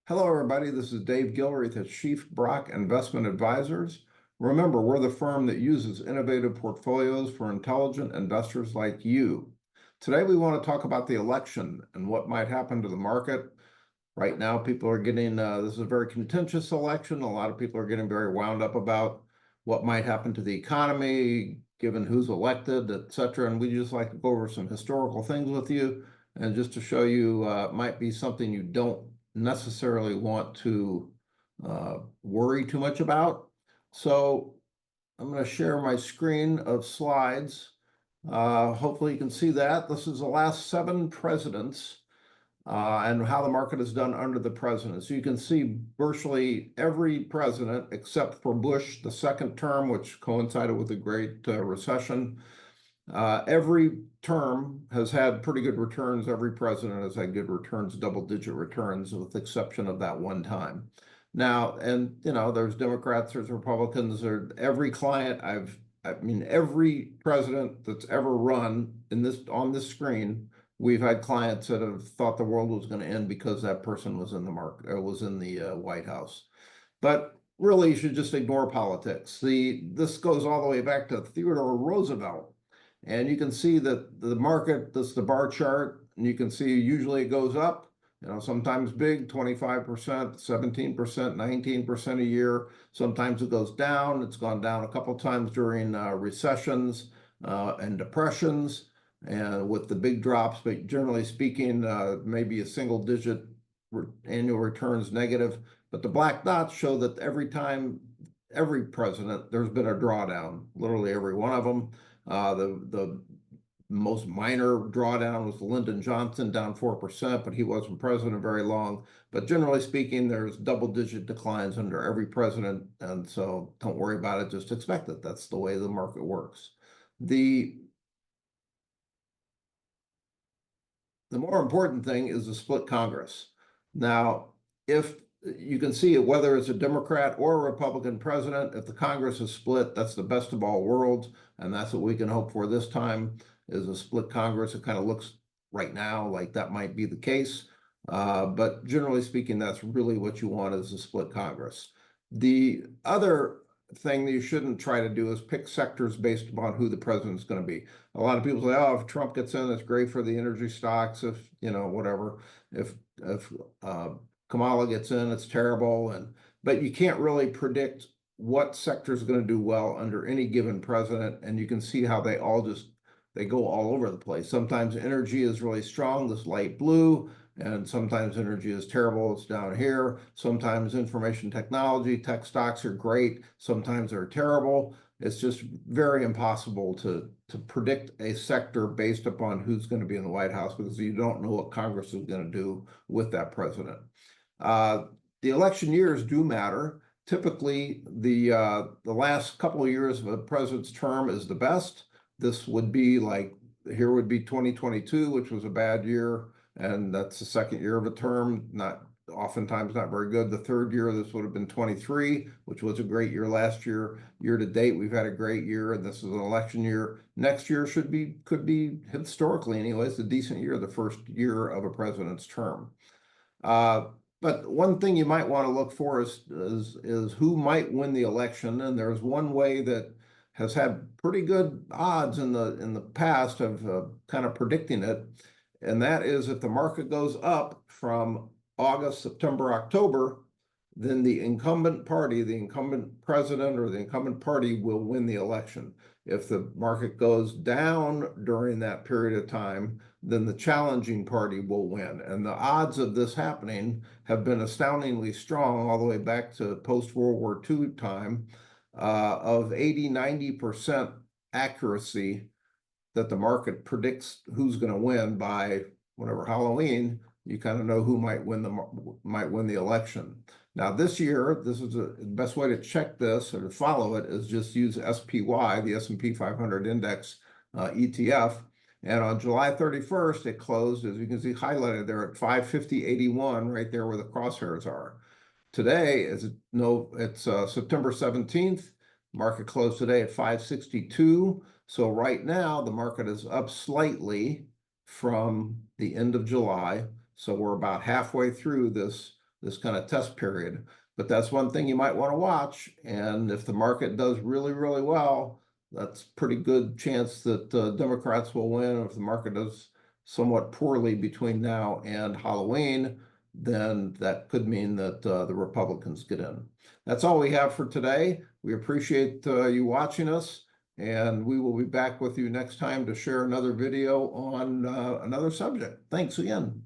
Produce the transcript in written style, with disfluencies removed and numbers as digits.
Hello, everybody. This is Dave Gilreath at Sheaff Brock Investment Advisors. Remember, we're the firm that uses innovative portfolios for intelligent investors like you. Today, we want to talk about the election and what might happen to the market. Right now, people are getting, this is a very contentious election. A lot of people are getting very wound up about what might happen to the economy, given who's elected, et cetera. And we just like to go over some historical things with you. And just to show you, might be something you don't necessarily want to worry too much about. So I'm going to share my screen of slides. Hopefully you can see that. This is the last 7 presidents and how the market is done under the president. So you can see virtually every president except for Bush, the second term, which coincided with the Great Recession. Every term has had pretty good returns. Every president has had good returns, double-digit returns, with the exception of that one time. Now, and there's Democrats, there's Republicans, there's every client every president that's ever run on this screen, we've had clients that have thought the world was going to end because that person was in the White House. But really, you should just ignore politics. This goes all the way back to Theodore Roosevelt. And you can see that the market, this is the bar chart, and you can see usually it goes up, sometimes big, 25%, 17%, 19% a year. Sometimes it goes down. It's gone down a couple times during recessions and depressions, and with the big drops, but generally speaking, maybe a single-digit annual returns negative. But the black dots show that every president, there's been a drawdown, literally every one of them. The most minor drawdown was Lyndon Johnson, down 4%, but he wasn't president very long. But generally speaking, there's double-digit declines under every president, and so don't worry about it, just expect it. That's the way the market works. The more important thing is the split Congress. Now, if you can see it, whether it's a Democrat or a Republican president, if the Congress is split, that's the best of all worlds. And that's what we can hope for this time, is a split Congress. It kind of looks right now like that might be the case. But generally speaking, that's really what you want, is a split Congress. The other thing that you shouldn't try to do is pick sectors based upon who the president's going to be. A lot of people say, oh, if Trump gets in, it's great for the energy stocks. If, whatever, if Kamala gets in, it's terrible. But you can't really predict what sector is going to do well under any given president. And you can see how they go all over the place. Sometimes energy is really strong, this light blue, and sometimes energy is terrible, it's down here. Sometimes information technology, tech stocks are great, sometimes they're terrible. It's just very impossible to predict a sector based upon who's going to be in the White House, because you don't know what Congress is going to do with that president. The election years do matter. Typically, the last couple of years of a president's term is the best. This would be here would be 2022, which was a bad year, and that's the second year of a term, oftentimes not very good. The third year, this would have been 23, which was a great year last year. Year to date, we've had a great year, and this is an election year. Next year could be historically anyways, a decent year, the first year of a president's term. But one thing you might want to look for is who might win the election. And there's one way that has had pretty good odds in the past of kind of predicting it. And that is, if the market goes up from August, September, October, then the incumbent party, the incumbent president or the incumbent party will win the election. If the market goes down during that period of time, then the challenging party will win. And the odds of this happening have been astoundingly strong all the way back to post-World War II time, of 80–90% accuracy that the market predicts who's going to win by whatever Halloween. You kind of know who might win the election. Now this year, this is the best way to check this or to follow it is just use SPY, the S&P 500 Index ETF. And on July 31st, it closed, as you can see highlighted there, at 550.81, right there where the crosshairs are. Today, it's September 17th. Market closed today at 562. So right now, the market is up slightly from the end of July. So we're about halfway through this this kind of test period. But that's one thing you might want to watch. And if the market does really, really well, that's pretty good chance that Democrats will win. If the market does somewhat poorly between now and Halloween, then that could mean that the Republicans get in. That's all we have for today. We appreciate you watching us, and we will be back with you next time to share another video on another subject. Thanks again.